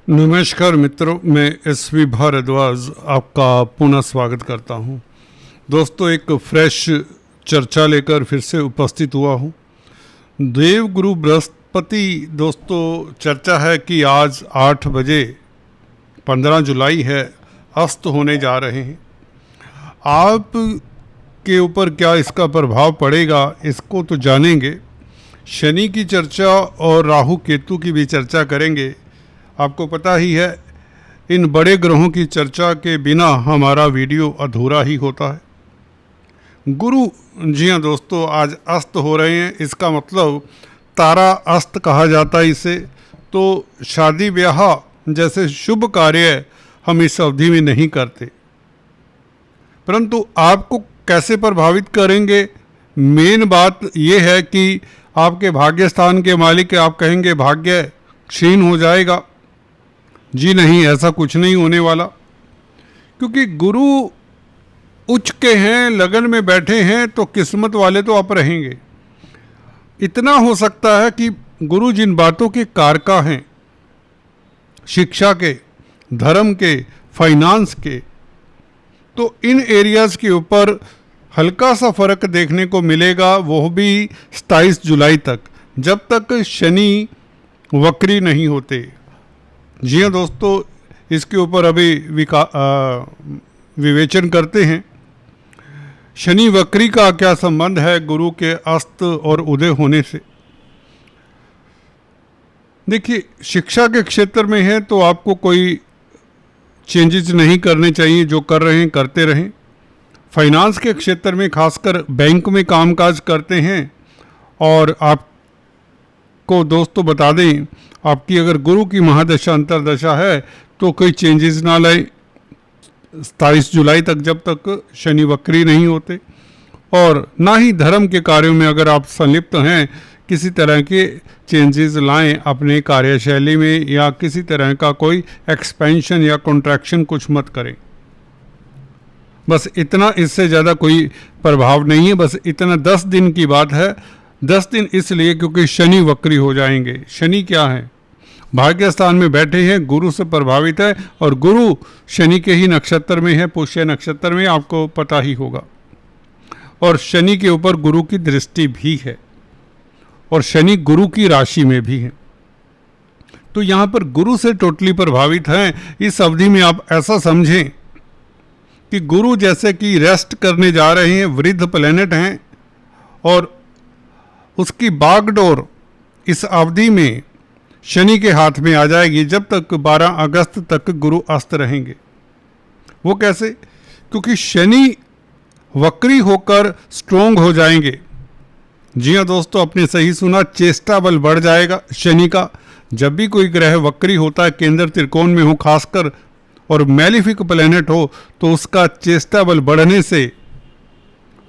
नमस्कार मित्रों, मैं एसवी भारद्वाज आपका पुनः स्वागत करता हूं। दोस्तों, एक फ्रेश चर्चा लेकर फिर से उपस्थित हुआ हूं। देवगुरु बृहस्पति दोस्तों, चर्चा है कि आज 8 बजे 15 जुलाई है, अस्त होने जा रहे हैं। आप के ऊपर क्या इसका प्रभाव पड़ेगा, इसको तो जानेंगे। शनि की चर्चा और राहु केतु की भी चर्चा करेंगे। आपको पता ही है, इन बड़े ग्रहों की चर्चा के बिना हमारा वीडियो अधूरा ही होता है। गुरु, जी हाँ दोस्तों, आज अस्त हो रहे हैं। इसका मतलब तारा अस्त कहा जाता है इसे। तो शादी ब्याह जैसे शुभ कार्य हम इस अवधि में नहीं करते, परंतु आपको कैसे प्रभावित करेंगे, मेन बात यह है कि आपके भाग्य स्थान के मालिक, आप कहेंगे भाग्य क्षीण हो जाएगा। जी नहीं, ऐसा कुछ नहीं होने वाला, क्योंकि गुरु उच्च के हैं, लगन में बैठे हैं, तो किस्मत वाले तो आप रहेंगे। इतना हो सकता है कि गुरु जिन बातों के कारका हैं, शिक्षा के, धर्म के, फाइनेंस के, तो इन एरियाज़ के ऊपर हल्का सा फर्क देखने को मिलेगा, वो भी 27 जुलाई तक, जब तक शनि वक्री नहीं होते। जी हाँ दोस्तों, इसके ऊपर अभी विवेचन करते हैं। शनि वक्री का क्या संबंध है गुरु के अस्त और उदय होने से। देखिए, शिक्षा के क्षेत्र में है तो आपको कोई चेंजेस नहीं करने चाहिए, जो कर रहे हैं करते रहें। फाइनेंस के क्षेत्र में, खासकर बैंक में कामकाज करते हैं, और आपको दोस्तों बता दें, आपकी अगर गुरु की महादशा अंतरदशा है तो कोई चेंजेस ना लाए 27 जुलाई तक, जब तक शनि वक्री नहीं होते। और ना ही धर्म के कार्यों में अगर आप संलिप्त हैं, किसी तरह के चेंजेस लाएं अपने कार्यशैली में, या किसी तरह का कोई एक्सपेंशन या कॉन्ट्रैक्शन कुछ मत करें। बस इतना, इससे ज़्यादा कोई प्रभाव नहीं है। बस इतना 10 दिन की बात है। 10 दिन इसलिए क्योंकि शनि वक्री हो जाएंगे। शनि क्या है? भाग्य स्थान में बैठे हैं, गुरु से प्रभावित है, और गुरु शनि के ही नक्षत्र में है, पुष्य नक्षत्र में, आपको पता ही होगा। और शनि के ऊपर गुरु की दृष्टि भी है, और शनि गुरु की राशि में भी है। तो यहाँ पर गुरु से टोटली प्रभावित हैं। इस अवधि में आप ऐसा समझें कि गुरु जैसे कि रेस्ट करने जा रहे हैं, वृद्ध प्लेनेट हैं, और उसकी बागडोर इस अवधि में शनि के हाथ में आ जाएगी, जब तक 12 अगस्त तक गुरु अस्त रहेंगे। वो कैसे? क्योंकि शनि वक्री होकर स्ट्रोंग हो जाएंगे। जी हाँ दोस्तों, आपने सही सुना, चेष्टा बल बढ़ जाएगा शनि का। जब भी कोई ग्रह वक्री होता है, केंद्र त्रिकोण में हो खासकर, और मैलिफिक प्लेनेट हो, तो उसका चेष्टा बल बढ़ने से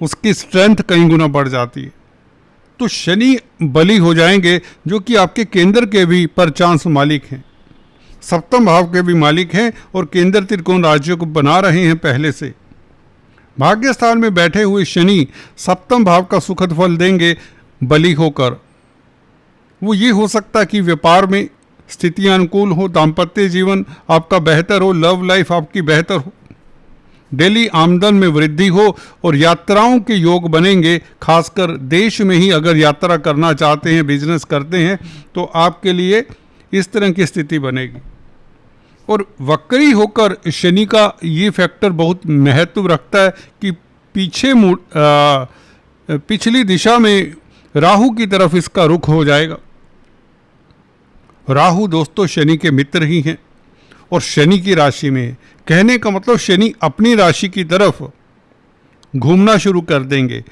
उसकी स्ट्रेंथ कई गुना बढ़ जाती है। तो शनि बली हो जाएंगे, जो कि आपके केंद्र के भी परचांस मालिक हैं, सप्तम भाव के भी मालिक हैं, और केंद्र त्रिकोण राज्यों को बना रहे हैं पहले से। भाग्य स्थान में बैठे हुए शनि सप्तम भाव का सुखद फल देंगे बली होकर। वो ये हो सकता है कि व्यापार में स्थितियां अनुकूल हो, दाम्पत्य जीवन आपका बेहतर हो, लव लाइफ आपकी बेहतर हो, डेली आमदन में वृद्धि हो, और यात्राओं के योग बनेंगे। खासकर देश में ही अगर यात्रा करना चाहते हैं, बिजनेस करते हैं, तो आपके लिए इस तरह की स्थिति बनेगी। और वक्री होकर शनि का ये फैक्टर बहुत महत्व रखता है कि पिछली दिशा में राहु की तरफ इसका रुख हो जाएगा। राहु दोस्तों शनि के मित्र ही हैं, और शनि की राशि में, कहने का मतलब शनि अपनी राशि की तरफ घूमना शुरू कर देंगे।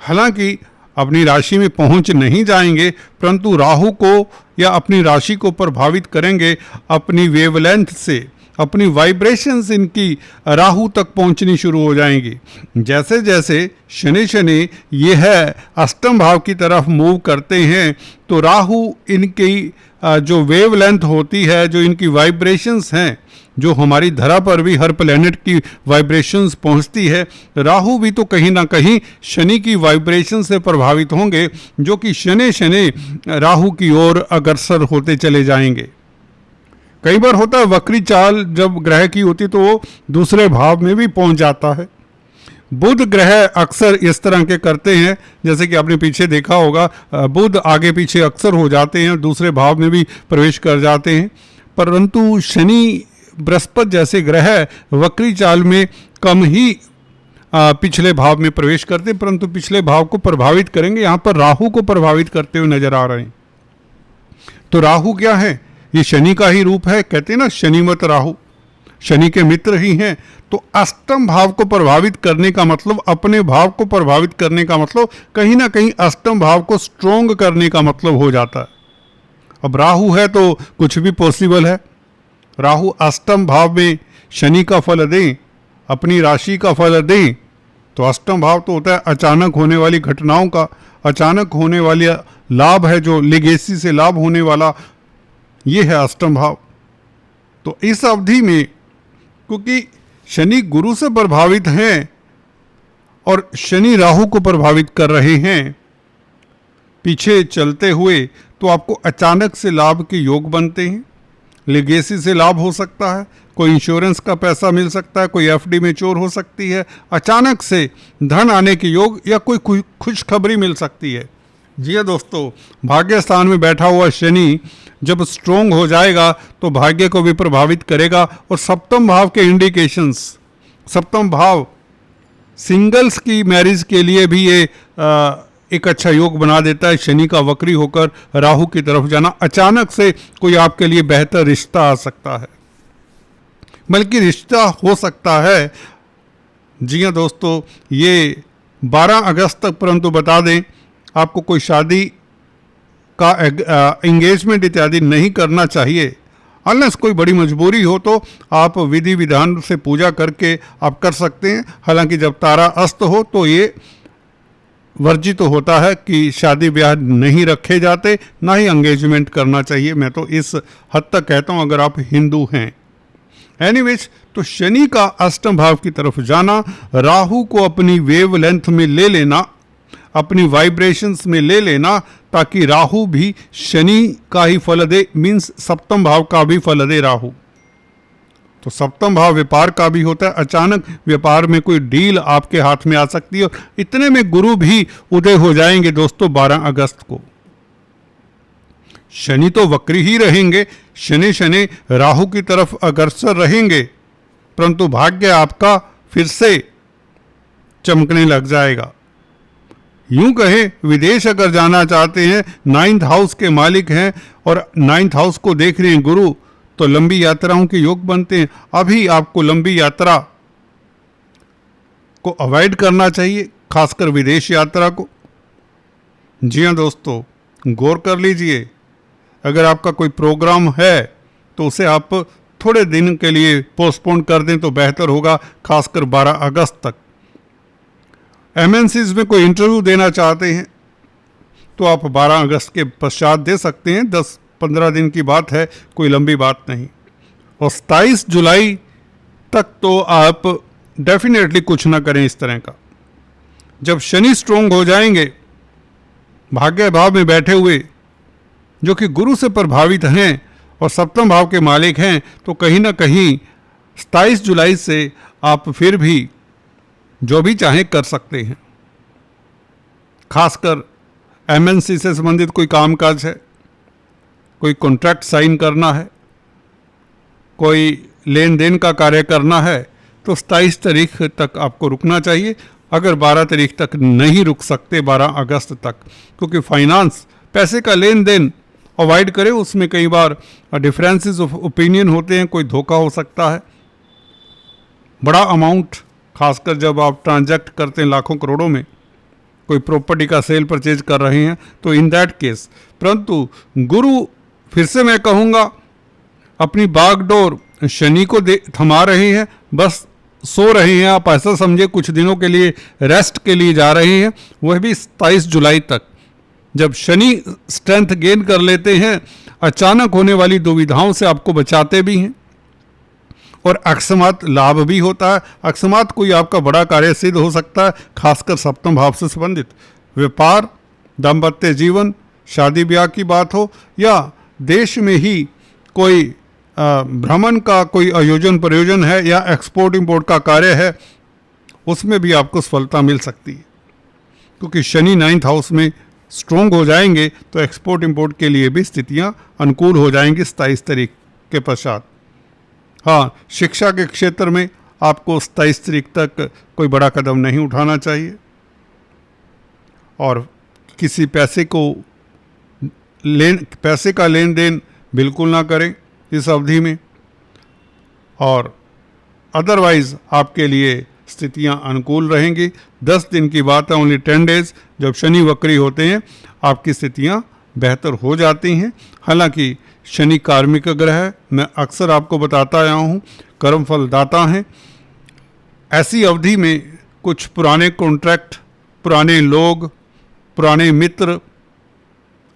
हालांकि अपनी राशि में पहुंच नहीं जाएंगे, परंतु राहु को या अपनी राशि को प्रभावित करेंगे अपनी वेवलेंथ से। अपनी वाइब्रेशंस इनकी राहु तक पहुंचनी शुरू हो जाएंगी। जैसे जैसे शनि ये है अष्टम भाव की तरफ मूव करते हैं, तो राहु इनकी जो वेवलेंथ होती है, जो इनकी वाइब्रेशंस हैं, जो हमारी धरा पर भी हर प्लेनेट की वाइब्रेशंस पहुंचती है, राहु भी तो कहीं ना कहीं शनि की वाइब्रेशन से प्रभावित होंगे, जो कि शनि राहु की ओर अग्रसर होते चले जाएंगे। कई बार होता है वक्री चाल जब ग्रह की होती तो वो दूसरे भाव में भी पहुंच जाता है। बुध ग्रह अक्सर इस तरह के करते हैं, जैसे कि आपने पीछे देखा होगा, बुध आगे पीछे अक्सर हो जाते हैं, दूसरे भाव में भी प्रवेश कर जाते हैं। परंतु शनि बृहस्पति जैसे ग्रह वक्री चाल में कम ही पिछले भाव में प्रवेश करते हैं, परंतु पिछले भाव को प्रभावित करेंगे। यहाँ पर राहु को प्रभावित करते हुए नजर आ रहे हैं। तो राहु क्या है? ये शनि का ही रूप है। कहते हैं ना शनिमत राहु, शनि के मित्र ही हैं। तो अष्टम भाव को प्रभावित करने का मतलब, अपने भाव को प्रभावित करने का मतलब कहीं ना कहीं अष्टम भाव को स्ट्रोंग करने का मतलब हो जाता है। अब राहु है तो कुछ भी पॉसिबल है। राहु अष्टम भाव में शनि का फल दें, अपनी राशि का फल दें, तो अष्टम भाव तो होता है अचानक होने वाली घटनाओं का, अचानक होने वाली लाभ है, जो लेगेसी से लाभ होने वाला, ये है अष्टम भाव। तो इस अवधि में क्योंकि शनि गुरु से प्रभावित हैं और शनि राहु को प्रभावित कर रहे हैं पीछे चलते हुए, तो आपको अचानक से लाभ के योग बनते हैं। लेगेसी से लाभ हो सकता है, कोई इंश्योरेंस का पैसा मिल सकता है, कोई एफडी मैच्योर हो सकती है, अचानक से धन आने के योग या कोई खुशखबरी मिल सकती है। जी हाँ दोस्तों, भाग्य स्थान में बैठा हुआ शनि जब स्ट्रोंग हो जाएगा तो भाग्य को भी प्रभावित करेगा। और सप्तम भाव के इंडिकेशंस, सप्तम भाव सिंगल्स की मैरिज के लिए भी ये एक अच्छा योग बना देता है। शनि का वक्री होकर राहु की तरफ जाना, अचानक से कोई आपके लिए बेहतर रिश्ता आ सकता है, बल्कि रिश्ता हो सकता है। जी हाँ दोस्तों, ये 12 अगस्त तक, परंतु बता दें आपको कोई शादी का एंगेजमेंट इत्यादि नहीं करना चाहिए। अनलेस कोई बड़ी मजबूरी हो तो आप विधि विधान से पूजा करके आप कर सकते हैं। हालांकि जब तारा अस्त हो तो ये वर्जित तो होता है कि शादी ब्याह नहीं रखे जाते, ना ही एंगेजमेंट करना चाहिए। मैं तो इस हद तक कहता हूँ अगर आप हिंदू हैं। एनीवेज, तो शनि का अष्टम भाव की तरफ जाना, राहु को अपनी वेव लेंथ में ले लेना, अपनी वाइब्रेशंस में ले लेना, ताकि राहु भी शनि का ही फल दे, मीन्स सप्तम भाव का भी फल दे राहु। तो सप्तम भाव व्यापार का भी होता है। अचानक व्यापार में कोई डील आपके हाथ में आ सकती है। और इतने में गुरु भी उदय हो जाएंगे दोस्तों 12 अगस्त को। शनि तो वक्री ही रहेंगे, शनि राहु की तरफ अग्रसर रहेंगे, परंतु भाग्य आपका फिर से चमकने लग जाएगा। यूं कहें, विदेश अगर जाना चाहते हैं, 9th हाउस के मालिक हैं और 9th हाउस को देख रहे हैं गुरु, तो लंबी यात्राओं के योग बनते हैं। अभी आपको लंबी यात्रा को अवॉइड करना चाहिए, खासकर विदेश यात्रा को। जी हाँ दोस्तों, गौर कर लीजिए, अगर आपका कोई प्रोग्राम है तो उसे आप थोड़े दिन के लिए पोस्टपोन कर दें तो बेहतर होगा, खासकर 12 अगस्त तक। एमएनसीज में कोई इंटरव्यू देना चाहते हैं तो आप 12 अगस्त के पश्चात दे सकते हैं। 10-15 दिन की बात है, कोई लंबी बात नहीं। और 27 जुलाई तक तो आप डेफिनेटली कुछ ना करें इस तरह का। जब शनि स्ट्रोंग हो जाएंगे, भाग्य भाव में बैठे हुए, जो कि गुरु से प्रभावित हैं और सप्तम भाव के मालिक हैं, तो कहीं ना कहीं 27 जुलाई से आप फिर भी जो भी चाहें कर सकते हैं। खासकर एमएनसी से संबंधित कोई कामकाज है, कोई कॉन्ट्रैक्ट साइन करना है, कोई लेन देन का कार्य करना है, तो 27 तारीख तक आपको रुकना चाहिए। अगर 12 तारीख तक नहीं रुक सकते, 12 अगस्त तक, क्योंकि फाइनेंस, पैसे का लेन देन अवॉइड करें। उसमें कई बार डिफरेंसेस ऑफ ओपिनियन होते हैं, कोई धोखा हो सकता है। बड़ा अमाउंट, खासकर जब आप ट्रांजैक्ट करते हैं लाखों करोड़ों में, कोई प्रॉपर्टी का सेल परचेज कर रहे हैं, तो इन दैट केस। परंतु गुरु, फिर से मैं कहूँगा, अपनी बागडोर शनि को थमा रहे हैं, बस सो रहे हैं। आप ऐसा समझे कुछ दिनों के लिए रेस्ट के लिए जा रहे हैं, वह भी 27 जुलाई तक। जब शनि स्ट्रेंथ गेन कर लेते हैं, अचानक होने वाली दुविधाओं से आपको बचाते भी हैं और अकस्मात लाभ भी होता है। अकस्मात कोई आपका बड़ा कार्य सिद्ध हो सकता है, खासकर सप्तम भाव से संबंधित व्यापार, दाम्पत्य जीवन, शादी ब्याह की बात हो, या देश में ही कोई भ्रमण का कोई आयोजन प्रयोजन है या एक्सपोर्ट इंपोर्ट का कार्य है, उसमें भी आपको सफलता मिल सकती है, क्योंकि शनि 9th हाउस में स्ट्रोंग हो जाएंगे तो एक्सपोर्ट इंपोर्ट के लिए भी स्थितियां अनुकूल हो जाएंगी 27 तारीख के पश्चात। हाँ, शिक्षा के क्षेत्र में आपको 27 तारीख तक कोई बड़ा कदम नहीं उठाना चाहिए और किसी पैसे का लेन देन बिल्कुल ना करें इस अवधि में। और अदरवाइज आपके लिए स्थितियां अनुकूल रहेंगी। 10 दिन की बात है, ओनली 10 डेज, जब शनि वक्री होते हैं आपकी स्थितियां बेहतर हो जाती हैं। हालांकि शनि कार्मिक ग्रह है, मैं अक्सर आपको बताता आया हूं, कर्मफल दाता हैं। ऐसी अवधि में कुछ पुराने कॉन्ट्रैक्ट, पुराने लोग, पुराने मित्र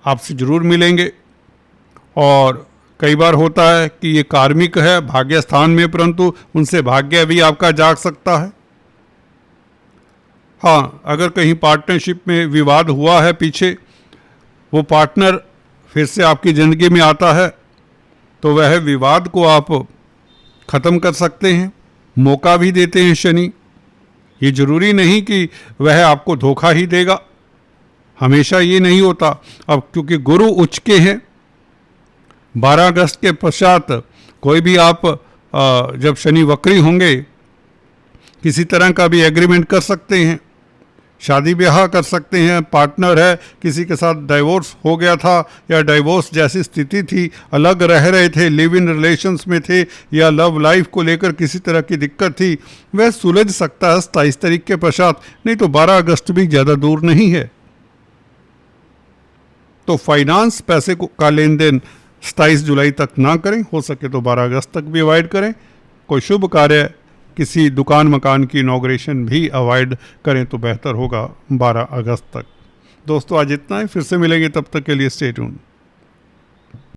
आपसे जरूर मिलेंगे। और कई बार होता है कि ये कार्मिक है भाग्य स्थान में, परंतु उनसे भाग्य भी आपका जाग सकता है। हाँ, अगर कहीं पार्टनरशिप में विवाद हुआ है पीछे, वो पार्टनर फिर से आपकी ज़िंदगी में आता है तो वह विवाद को आप ख़त्म कर सकते हैं, मौका भी देते हैं शनि। ये जरूरी नहीं कि वह आपको धोखा ही देगा, हमेशा ये नहीं होता। अब क्योंकि गुरु उच्च के हैं, 12 अगस्त के पश्चात कोई भी आप जब शनि वक्री होंगे किसी तरह का भी एग्रीमेंट कर सकते हैं, शादी ब्याह कर सकते हैं। पार्टनर है, किसी के साथ डाइवोर्स हो गया था या डाइवोर्स जैसी स्थिति थी, अलग रह रहे थे, लिव इन रिलेशंस में थे या लव लाइफ को लेकर किसी तरह की दिक्कत थी, वह सुलझ सकता है 27 तारीख के पश्चात। नहीं तो 12 अगस्त भी ज़्यादा दूर नहीं है। तो फाइनेंस पैसे का लेन देन 27 जुलाई तक ना करें, हो सके तो 12 अगस्त तक भी अवॉइड करें। कोई शुभ कार्य, किसी दुकान मकान की इनॉग्रेशन भी अवॉइड करें तो बेहतर होगा 12 अगस्त तक। दोस्तों आज इतना ही, फिर से मिलेंगे, तब तक के लिए स्टे ट्यून्ड।